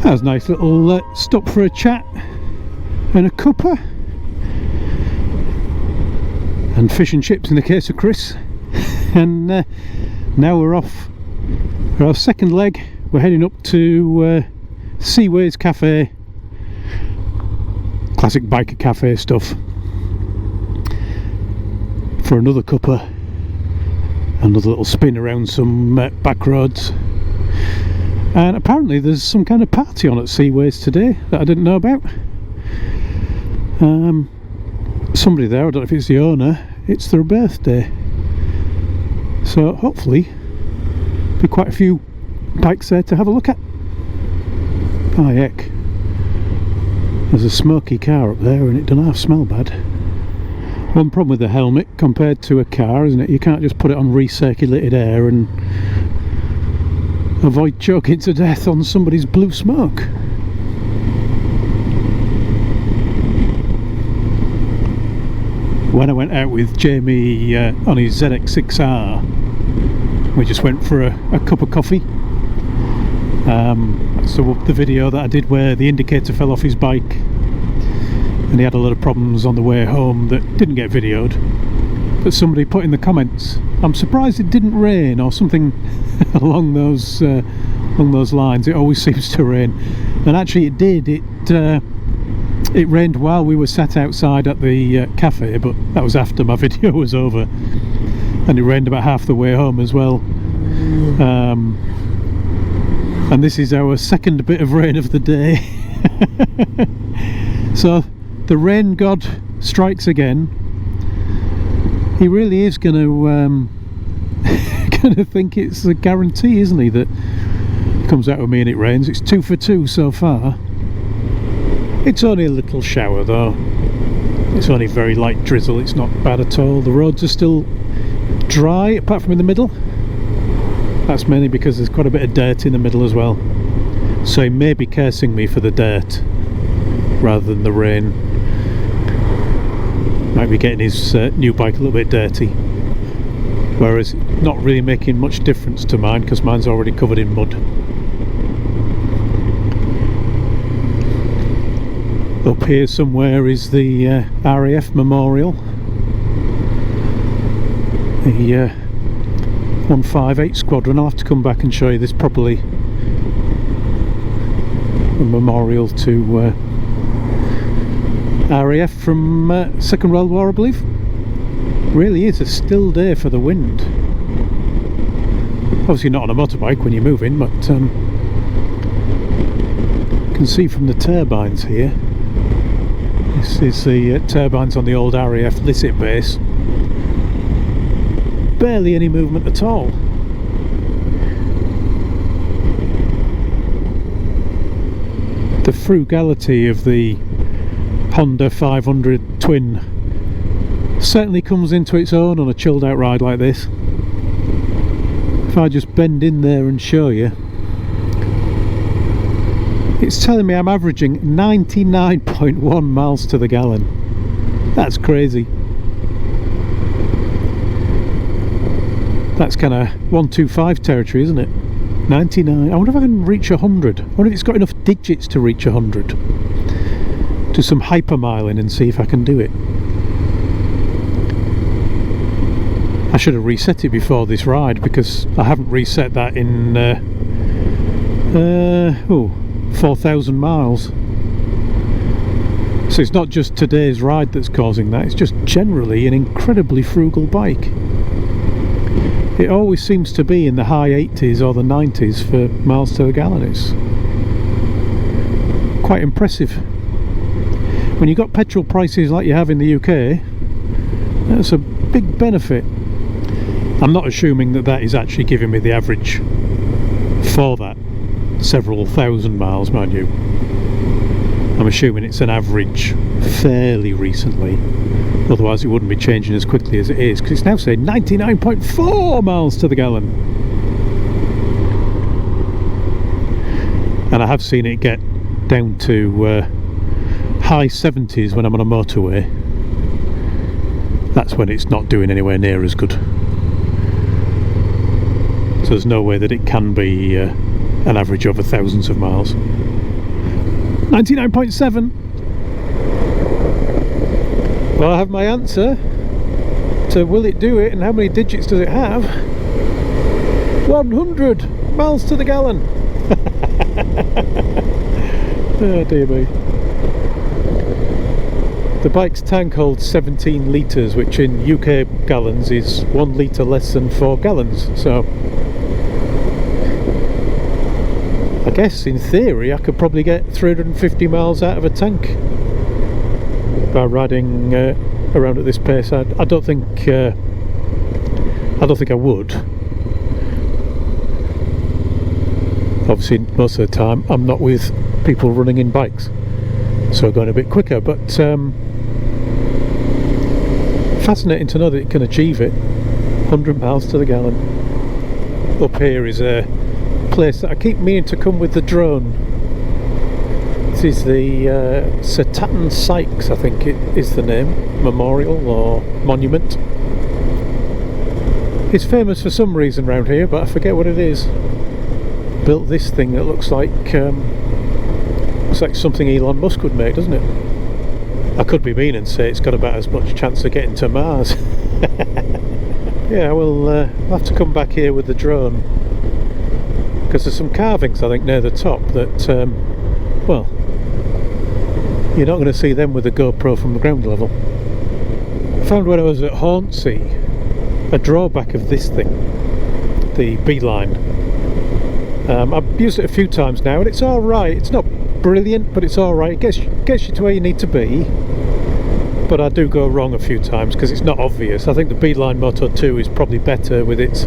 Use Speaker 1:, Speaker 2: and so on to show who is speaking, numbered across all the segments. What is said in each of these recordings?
Speaker 1: That was a nice little stop for a chat and a cuppa and fish and chips in the case of Chris. And now we're off for our second leg. We're heading up to Seaways Cafe, classic biker cafe stuff, for another cuppa, another little spin around some back roads. And apparently there's some kind of party on at Seaways today that I didn't know about. Somebody there, I don't know if it's the owner, it's their birthday, so hopefully be quite a few bikes there to have a look at. Oh heck, there's a smoky car up there and it doesn't half smell bad. One problem with the helmet compared to a car, isn't it? You can't just put it on recirculated air and avoid choking to death on somebody's blue smoke. When I went out with Jamie on his ZX6R, we just went for a cup of coffee. So the video that I did where the indicator fell off his bike and he had a lot of problems on the way home that didn't get videoed, but somebody put in the comments, I'm surprised it didn't rain, or something along those lines. It always seems to rain, and actually it did. It rained while we were sat outside at the cafe, but that was after my video was over, and it rained about half the way home as well. And this is our second bit of rain of the day. So the rain god strikes again. He really is going to think it's a guarantee, isn't he, that it comes out with me and it rains. It's 2 for 2 so far. It's only a little shower though. It's only very light drizzle. It's not bad at all. The roads are still dry apart from in the middle. That's mainly because there's quite a bit of dirt in the middle as well. So he may be cursing me for the dirt rather than the rain. Might be getting his new bike a little bit dirty, whereas not really making much difference to mine because mine's already covered in mud. Up here somewhere is the RAF memorial, the 158 Squadron. I'll have to come back and show you this properly. A memorial to RAF from Second World War, I believe. Really is a still day for the wind. Obviously not on a motorbike when you're moving, but you can see from the turbines here. This is the turbines on the old RAF Lisset base. Barely any movement at all. The frugality of the Honda 500 twin certainly comes into its own on a chilled out ride like this. If I just bend in there and show you, it's telling me I'm averaging 99.1 miles to the gallon. That's crazy. That's kind of 125 territory, isn't it? 99. I wonder if I can reach 100. I wonder if it's got enough digits to reach 100. Do some hypermiling and see if I can do it. I should have reset it before this ride because I haven't reset that in 4,000 miles. So it's not just today's ride that's causing that, it's just generally an incredibly frugal bike. It always seems to be in the high 80s or the 90s for miles to the gallon. It's quite impressive. When you've got petrol prices like you have in the UK, that's a big benefit. I'm not assuming that that is actually giving me the average for that several thousand miles, mind you. I'm assuming it's an average fairly recently, otherwise it wouldn't be changing as quickly as it is, because it's now saying 99.4 miles to the gallon. And I have seen it get down to high 70s when I'm on a motorway. That's when it's not doing anywhere near as good. So there's no way that it can be an average over thousands of miles. 99.7. Well, I have my answer to will it do it and how many digits does it have. 100 miles to the gallon. Oh dear me. The bike's tank holds 17 litres, which in UK gallons is 1 litre less than 4 gallons, so I guess in theory I could probably get 350 miles out of a tank by riding around at this pace. I don't think I would. Obviously most of the time I'm not with people running in bikes, so going a bit quicker, but fascinating to know that it can achieve it. 100 miles to the gallon. Up here is a place that I keep meaning to come with the drone. This is the Sir Tatton Sykes, I think it is the name, memorial or monument. It's famous for some reason around here, but I forget what it is. Built this thing that looks like something Elon Musk would make, doesn't it? I could be mean and say it's got about as much chance of getting to Mars. Yeah, we'll have to come back here with the drone, because there's some carvings I think near the top that well, you're not going to see them with a GoPro from the ground level. I found when I was at Hornsea a drawback of this thing, the Beeline. I've used it a few times now and it's alright. It's not brilliant, but it's alright. It gets you to where you need to be, but I do go wrong a few times because it's not obvious. I think the Beeline Moto 2 is probably better with its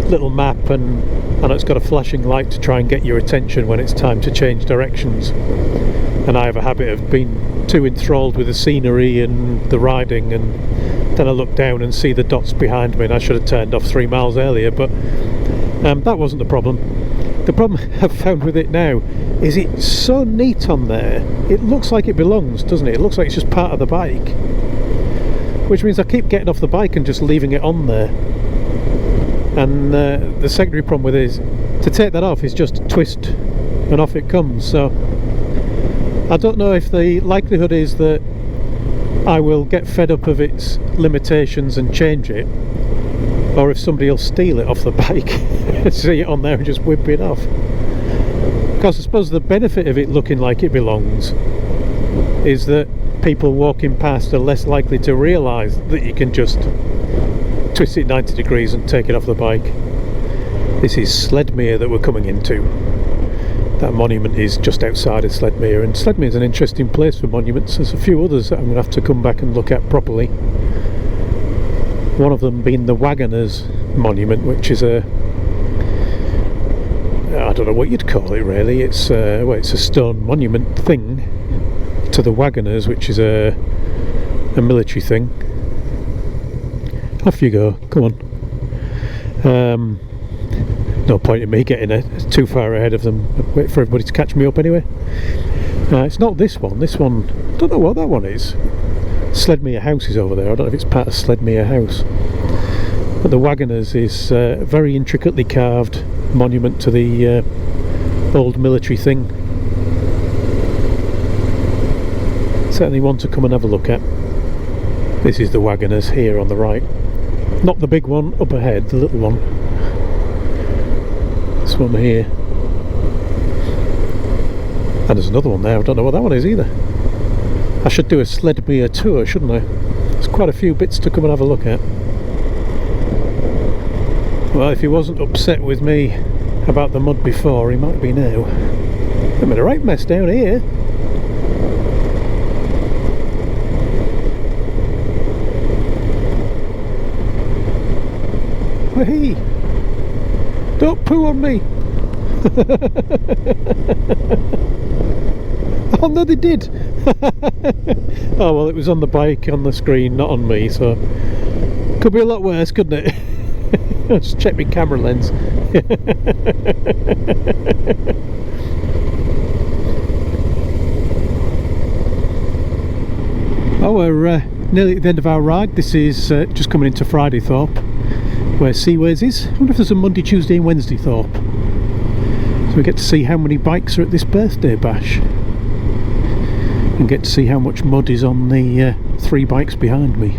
Speaker 1: little map, and it's got a flashing light to try and get your attention when it's time to change directions. And I have a habit of being too enthralled with the scenery and the riding, and then I look down and see the dots behind me and I should have turned off 3 miles earlier, but that wasn't the problem. The problem I've found with it now is it's so neat on there. It looks like it belongs, doesn't it? It looks like it's just part of the bike, which means I keep getting off the bike and just leaving it on there. And the secondary problem with it is to take that off is just twist and off it comes. So I don't know if the likelihood is that I will get fed up of its limitations and change it, or if somebody will steal it off the bike, see it on there and just whip it off. Because I suppose the benefit of it looking like it belongs is that people walking past are less likely to realise that you can just twist it 90 degrees and take it off the bike. This is Sledmere that we're coming into. That monument is just outside of Sledmere, and Sledmere is an interesting place for monuments. There's a few others that I'm going to have to come back and look at properly. One of them being the Wagoners monument, which is a, I don't know what you'd call it really. It's well, it's a stone monument thing to the Wagoners, which is a military thing. Off you go, come on. No point in me getting too far ahead of them. Wait for everybody to catch me up anyway. It's not this one. This one, I don't know what that one is. Sledmere House is over there. I don't know if it's part of Sledmere House. But the Wagoners is a very intricately carved monument to the old military thing. Certainly one to come and have a look at. This is the Wagoners here on the right. Not the big one up ahead, the little one. This one here. And there's another one there. I don't know what that one is either. I should do a Sledmere tour, shouldn't I? There's quite a few bits to come and have a look at. Well, if he wasn't upset with me about the mud before, he might be now. I'm in a right mess down here. Hey! Don't poo on me! Oh no, they did! Oh well, it was on the bike, on the screen, not on me, so could be a lot worse, couldn't it? Just check my camera lens. Oh, we're nearly at the end of our ride. This is just coming into Fridaythorpe, where Seaways is. I wonder if there's a Monday, Tuesday and Wednesdaythorpe. So we get to see how many bikes are at this birthday bash. and get to see how much mud is on the 3 bikes behind me.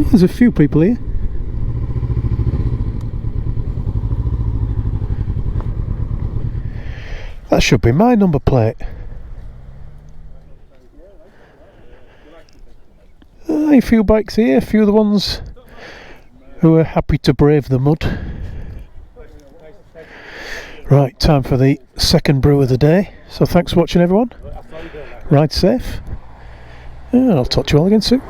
Speaker 1: There's a few people here. That should be my number plate. A few bikes here, a few of the ones who are happy to brave the mud. Right, time for the second brew of the day. So thanks for watching, everyone. Ride safe, and I'll talk to you all again soon.